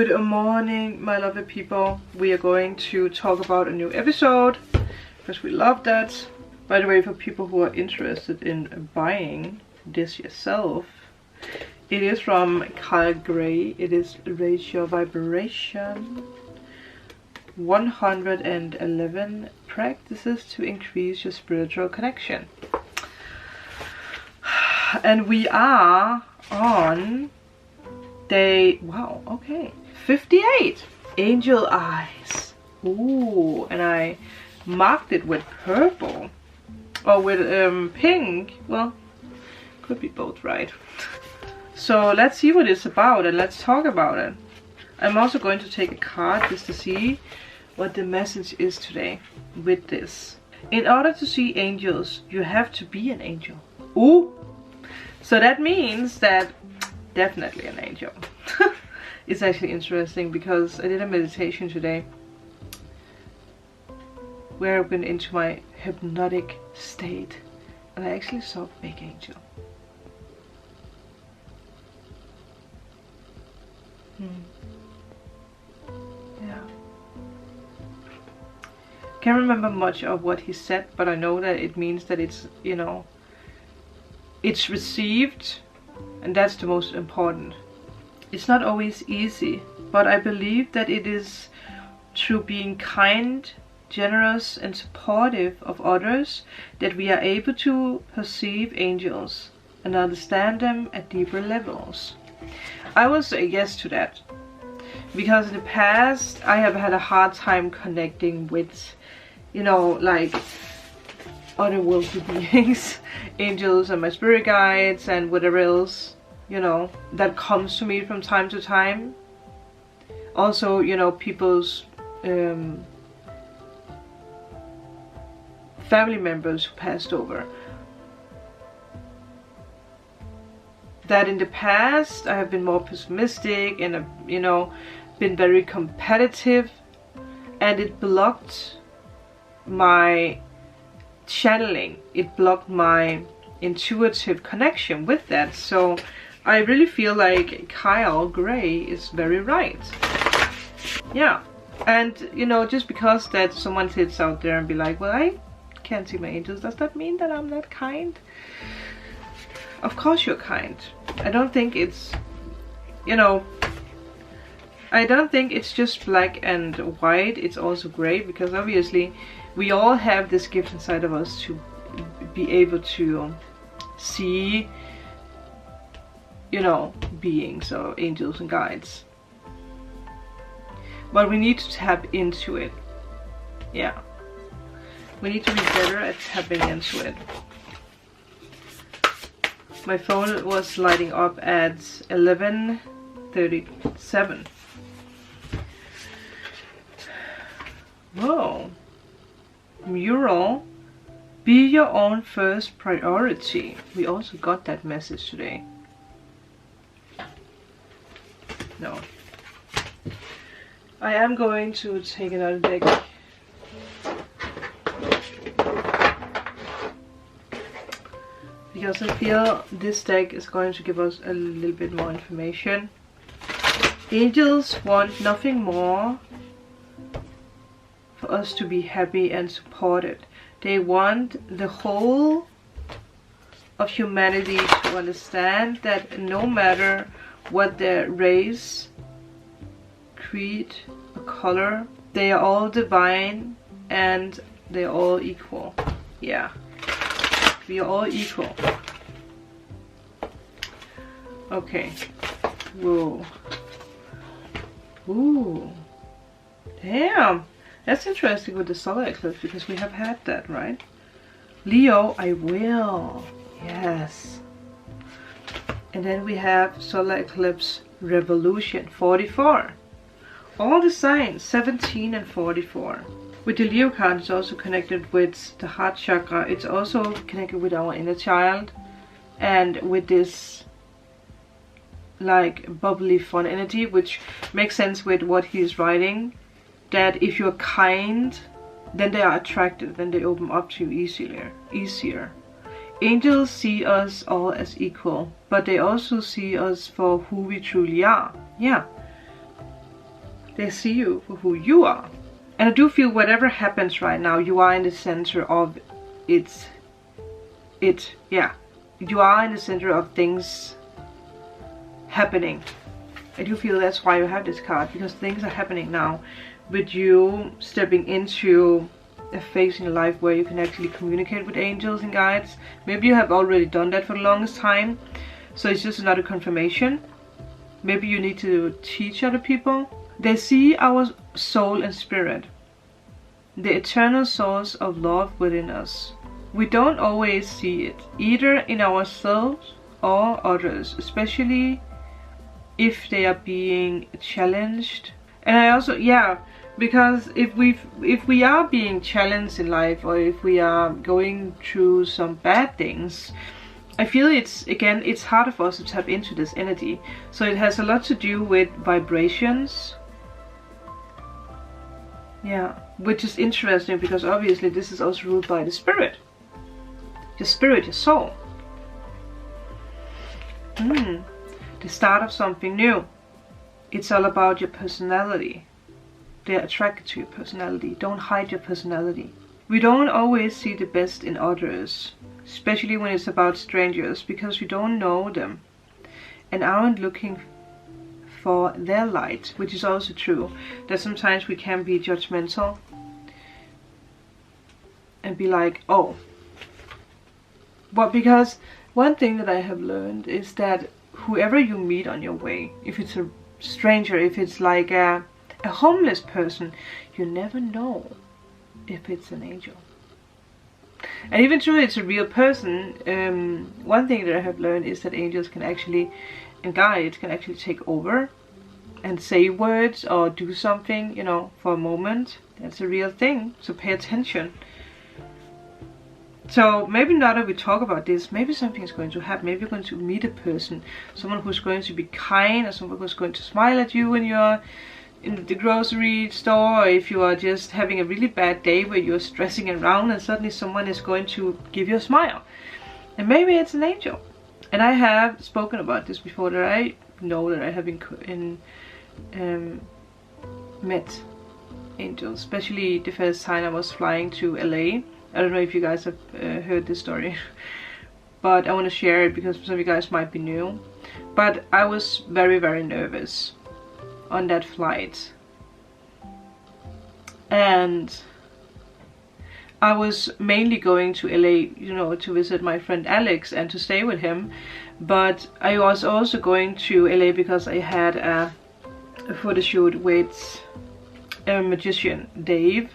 Good morning, my lovely people. We are going to talk about a new episode because we love that. By the way, for people who are interested in buying this yourself, it is from Kyle Gray. It is Raise Your Vibration. 111 practices to increase your spiritual connection. And we are on day, wow, okay, 58. Angel eyes. Ooh, and I marked it with purple. Or with pink. Well, could be both, right? So let's see what it's about and let's talk about it. I'm also going to take a card just to see what the message is today with this. In order to see angels, you have to be an angel. Ooh! So that means that definitely an angel. It's actually interesting because I did a meditation today where I went into my hypnotic state and I actually saw a big angel. Yeah. Can't remember much of what he said, but I know that it means that it's, you know, it's received, and that's the most important. It's not always easy, but I believe that it is through being kind, generous and supportive of others that we are able to perceive angels and understand them at deeper levels. I will say yes to that, because in the past I have had a hard time connecting with, you know, like otherworldly beings, angels and my spirit guides and whatever else, you know, that comes to me from time to time. Also, you know, people's family members who passed over. That in the past I have been more pessimistic and, you know, been very competitive, and it blocked my channeling. It blocked my intuitive connection with that. So I really feel like Kyle Gray is very right. Yeah. And, you know, just because that someone sits out there and be like, well, I can't see my angels, does that mean that I'm not kind? Of course you're kind. I don't think it's, you know, I don't think it's just black and white. It's also gray, because obviously we all have this gift inside of us to be able to see, you know, beings or angels and guides. But we need to tap into it. Yeah. We need to be better at tapping into it. My phone was lighting up at 11:37. Whoa. Mural. Be your own first priority. We also got that message today. No. I am going to take another deck. Because I feel this deck is going to give us a little bit more information. Angels want nothing more for us to be happy and supported. They want the whole of humanity to understand that no matter what their race, creed, or color, they are all divine and they're all equal. Yeah. We are all equal. Okay. Whoa. Ooh. Damn. That's interesting with the solar eclipse, because we have had that, right? Leo, I will. Yes. And then we have solar eclipse revolution 44. All the signs 17 and 44. With the Leo card, it's also connected with the heart chakra. It's also connected with our inner child, and with this like bubbly fun energy, which makes sense with what he is writing. That if you're kind, then they are attracted, then they open up to you easier. Angels see us all as equal, but they also see us for who we truly are. Yeah. They see you for who you are. And I do feel whatever happens right now, you are in the center of yeah. You are in the center of things happening. I do feel that's why you have this card, because things are happening now with you stepping into a phase in your life where you can actually communicate with angels and guides. Maybe you have already done that for the longest time, so it's just another confirmation. Maybe you need to teach other people. They see our soul and spirit, the eternal source of love within us. We don't always see it, either in ourselves or others, especially if they are being challenged. And I also, yeah, because if we are being challenged in life, or if we are going through some bad things, I feel it's harder for us to tap into this energy. So it has a lot to do with vibrations. Yeah, which is interesting, because obviously this is also ruled by the spirit. Your spirit, your soul. The start of something new. It's all about your personality. They're attracted to your personality. Don't hide your personality. We don't always see the best in others, especially when it's about strangers, because we don't know them and aren't looking for their light, which is also true. That sometimes we can be judgmental and be like, oh. But because one thing that I have learned is that whoever you meet on your way, if it's a stranger, if it's like a homeless person, you never know if it's an angel. And even though it's a real person, one thing that I have learned is that angels can actually, and guides can actually take over and say words or do something, you know, for a moment. That's a real thing, so pay attention. So maybe now that we talk about this, maybe something is going to happen. Maybe you're going to meet a person, someone who's going to be kind, or someone who's going to smile at you when you're in the grocery store, or if you are just having a really bad day where you're stressing around and suddenly someone is going to give you a smile. And maybe it's an angel. And I have spoken about this before, that I know that I have met angels, especially the first time I was flying to LA. I don't know if you guys have heard this story, but I want to share it because some of you guys might be new. But I was very, very nervous on that flight, and I was mainly going to LA, you know, to visit my friend Alex and to stay with him. But I was also going to LA because I had a photo shoot with a magician, Dave.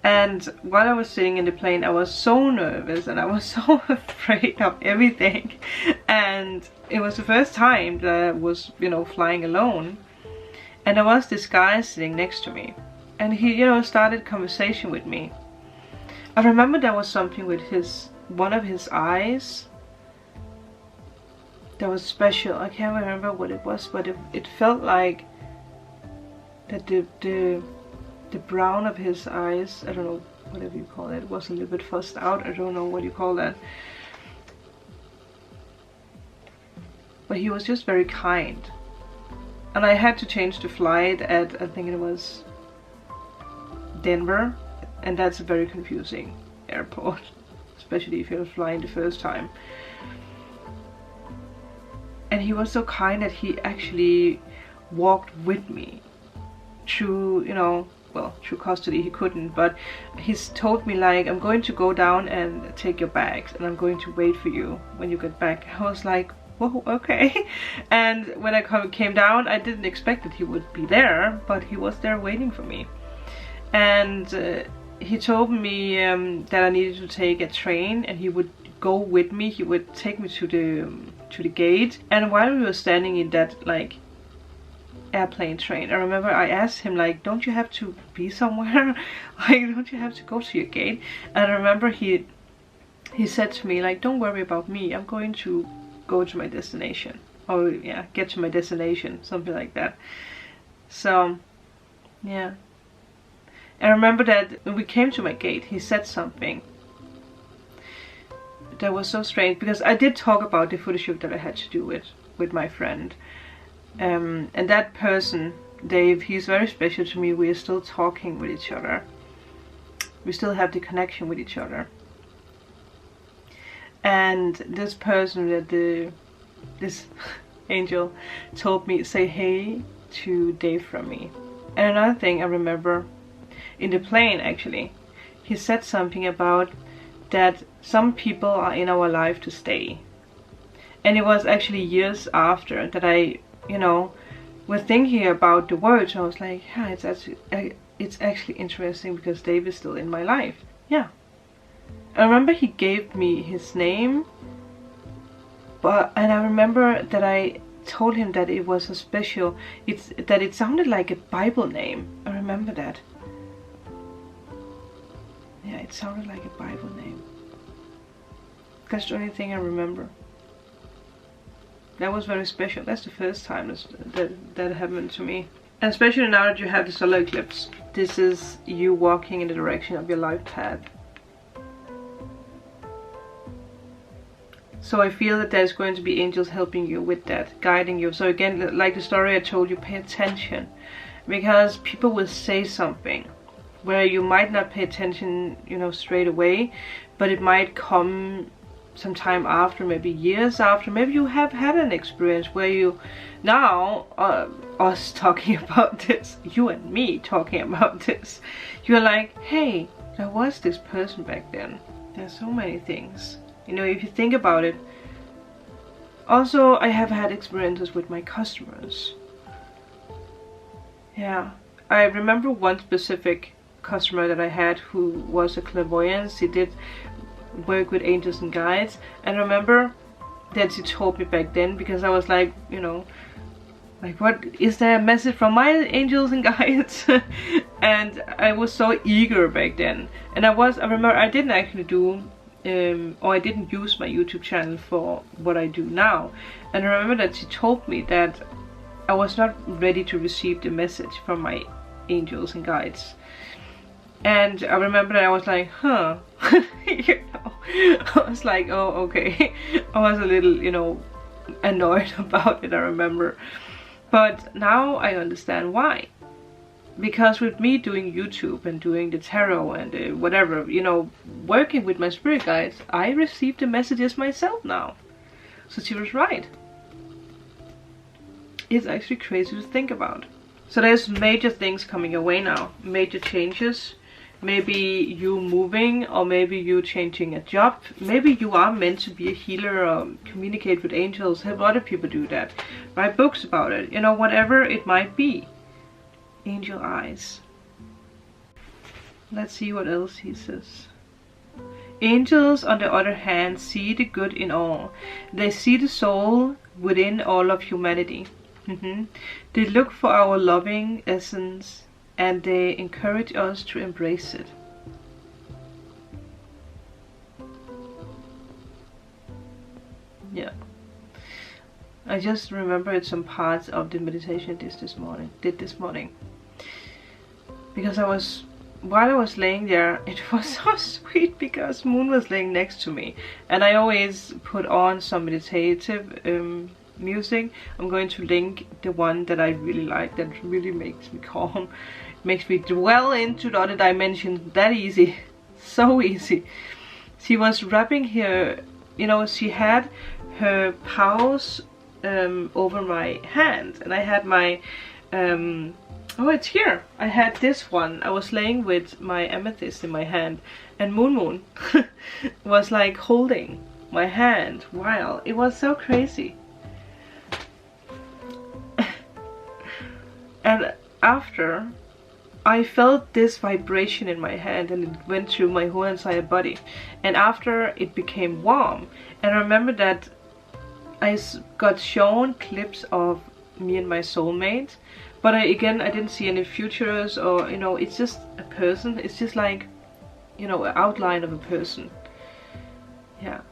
And while I was sitting in the plane, I was so nervous and I was so afraid of everything. And it was the first time that I was, you know, flying alone. And there was this guy sitting next to me. And he, you know, started conversation with me. I remember there was something with one of his eyes that was special. I can't remember what it was, but it felt like that the brown of his eyes, I don't know, whatever you call it, was a little bit fussed out. I don't know what you call that. But he was just very kind. And I had to change the flight at, I think it was Denver. And that's a very confusing airport, especially if you're flying the first time. And he was so kind that he actually walked with me through, you know, well, through custody he couldn't, but he's told me like, I'm going to go down and take your bags and I'm going to wait for you when you get back. I was like, whoa, okay. And when I came down, I didn't expect that he would be there, but he was there waiting for me. And he told me that I needed to take a train and he would go with me. He would take me to the gate. And while we were standing in that like airplane train, I remember I asked him like, don't you have to be somewhere? Like, don't you have to go to your gate? And I remember he said to me like, don't worry about me, I'm going to go to my destination, or yeah, get to my destination, something like that. So yeah, I remember that when we came to my gate, he said something that was so strange, because I did talk about the photo shoot that I had to do with my friend. And that person Dave, he's very special to me. We are still talking with each other. We still have the connection with each other. And this person that this angel told me, say hey to Dave from me. And another thing I remember, in the plane actually, he said something about that some people are in our life to stay. And it was actually years after that I, you know, was thinking about the words. I was like, yeah, it's actually interesting because Dave is still in my life. Yeah. I remember he gave me his name, and I remember that I told him that it was a special, that it sounded like a Bible name. I remember that. Yeah, it sounded like a Bible name. That's the only thing I remember. That was very special. That's the first time that happened to me. And especially now that you have the solar eclipse, this is you walking in the direction of your life path. So I feel that there's going to be angels helping you with that, guiding you. So again, like the story I told you, pay attention. Because people will say something where you might not pay attention, you know, straight away, but it might come sometime after, maybe years after. Maybe you have had an experience where you now, us talking about this, you and me talking about this, you're like, hey, there was this person back then. There's so many things, you know, if you think about it. Also, I have had experiences with my customers. Yeah, I remember one specific customer that I had who was a clairvoyant. He did work with angels and guides, and I remember that she told me back then, because I was like, you know, like, what is there a message from my angels and guides? And I was so eager back then. And I remember I didn't actually do or I didn't use my YouTube channel for what I do now. And I remember that she told me that I was not ready to receive the message from my angels and guides. And I remember that I was like, huh. You know, I was like, oh, okay. I was a little, you know, annoyed about it, I remember. But now I understand why. Because with me doing YouTube and doing the tarot and whatever, you know, working with my spirit guides, I receive the messages myself now. So she was right. It's actually crazy to think about. So there's major things coming your way now. Major changes. Maybe you moving, or maybe you changing a job. Maybe you are meant to be a healer or communicate with angels, help other people do that. Write books about it, you know, whatever it might be. Angel eyes. Let's see what else he says. Angels, on the other hand, see the good in all. They see the soul within all of humanity. They look for our loving essence, and they encourage us to embrace it. Yeah. I just remembered some parts of the meditation I did this morning. Because while I was laying there, it was so sweet because Moon was laying next to me. And I always put on some meditative music. I'm going to link the one that I really like, that really makes me calm. Makes me dwell into the other dimension that easy. So easy. She was rubbing her, you know, she had her paws over my hand, and I had my oh, it's here. I had this one. I was laying with my amethyst in my hand, and Moon was like holding my hand while it was so crazy. And after, I felt this vibration in my hand, and it went through my whole entire body. And after, it became warm. And I remember that I got shown clips of me and my soulmate. But again, I didn't see any futures, or, you know, it's just a person. It's just like, you know, an outline of a person. Yeah.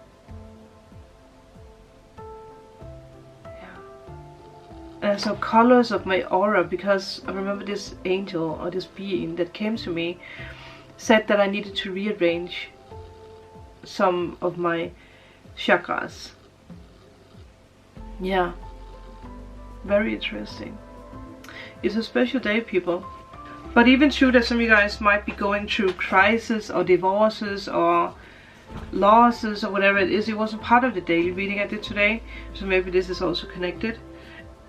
So colors of my aura, because I remember this angel or this being that came to me said that I needed to rearrange some of my chakras. Yeah, very interesting. It's a special day, people. But even true that some of you guys might be going through crisis or divorces or losses or whatever it is. It wasn't part of the daily reading I did today, so maybe this is also connected.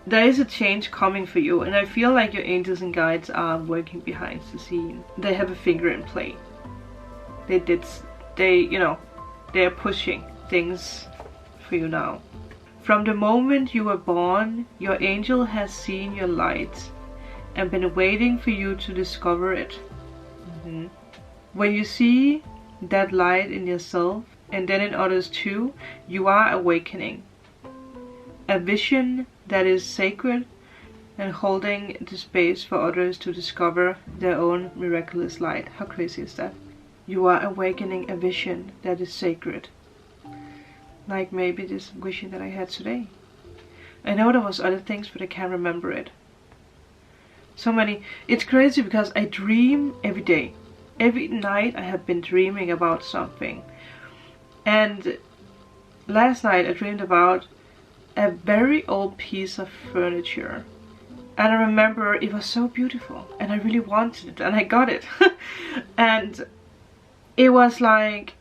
There is a change coming for you, and I feel like your angels and guides are working behind the scene. They have a finger in play. You know, they are pushing things for you now. From the moment you were born, your angel has seen your light and been waiting for you to discover it. When you see that light in yourself and then in others too, you are awakening a vision that is sacred and holding the space for others to discover their own miraculous light. How crazy is that? You are awakening a vision that is sacred. Like maybe this vision that I had today. I know there was other things, but I can't remember it. So many. It's crazy because I dream every day. Every night I have been dreaming about something. And last night I dreamed about a very old piece of furniture. And I remember it was so beautiful. And I really wanted it. And I got it. And it was like,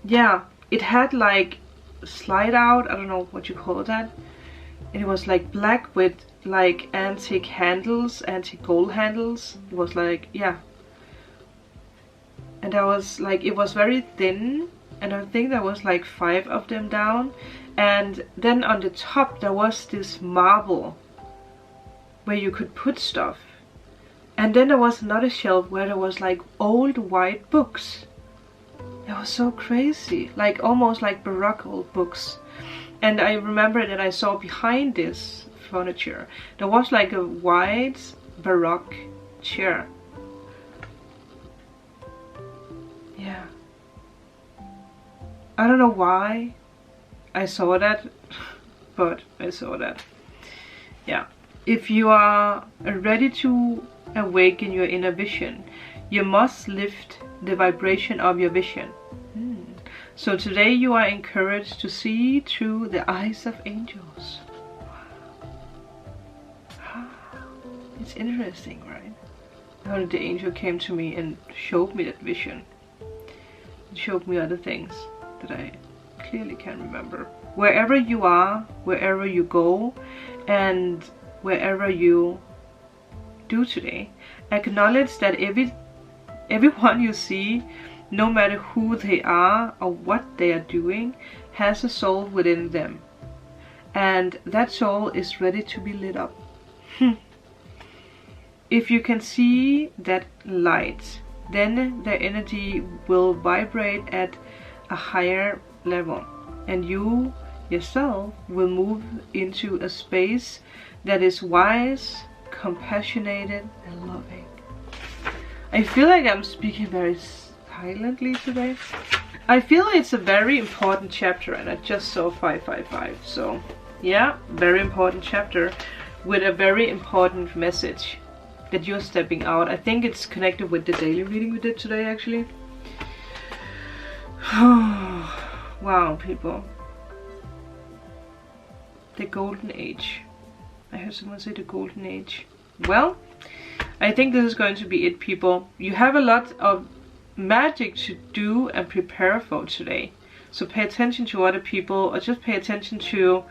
yeah, it had like slide out. I don't know what you call that. And it was like black with like antique handles, antique gold handles. It was like, yeah. And I was like, it was very thin, and I think there was like 5 of them down. And then on the top there was this marble where you could put stuff. And then there was another shelf where there was like old white books. It was so crazy, like almost like Baroque old books. And I remember that I saw behind this furniture there was like a white Baroque chair. Yeah. I don't know why I saw that, but I saw that. Yeah. If you are ready to awaken your inner vision, you must lift the vibration of your vision. So today you are encouraged to see through the eyes of angels. It's interesting, right? How the angel came to me and showed me that vision. It showed me other things that I clearly can't remember. Wherever you are, wherever you go, and wherever you do today, acknowledge that everyone you see, no matter who they are or what they are doing, has a soul within them. And that soul is ready to be lit up. If you can see that light, then their energy will vibrate at a higher level. And you yourself will move into a space that is wise, compassionate, and loving. I feel like I'm speaking very silently today. I feel it's a very important chapter, and I just saw 555. So yeah, very important chapter with a very important message that you're stepping out. I think it's connected with the daily reading we did today, actually. Wow, people. The golden age. I heard someone say the golden age. Well, I think this is going to be it, people. You have a lot of magic to do and prepare for today. So pay attention to other people, or just pay attention to,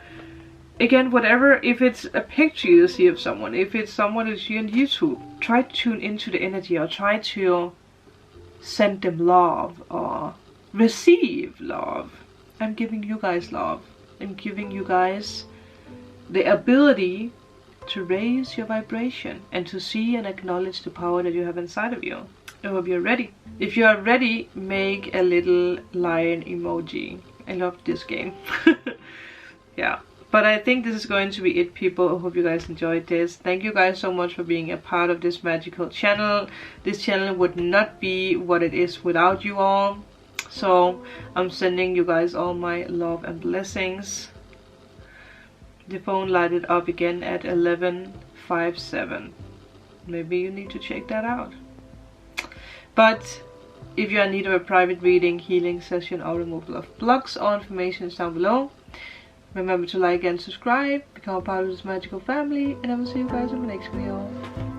again, whatever. If it's a picture you see of someone, if it's someone that you see on YouTube, try to tune into the energy, or try to send them love or receive love. I'm giving you guys love. I'm giving you guys the ability to raise your vibration and to see and acknowledge the power that you have inside of you. I hope you're ready. If you are ready, make a little lion emoji. I love this game. Yeah. But I think this is going to be it, people. I hope you guys enjoyed this. Thank you guys so much for being a part of this magical channel. This channel would not be what it is without you all. So I'm sending you guys all my love and blessings. The phone lighted up again at 11:57. Maybe you need to check that out. But if you're in need of a private reading, healing session, or removal of blocks, all information is down below. Remember to like and subscribe, become a part of this magical family, and I will see you guys in the next video.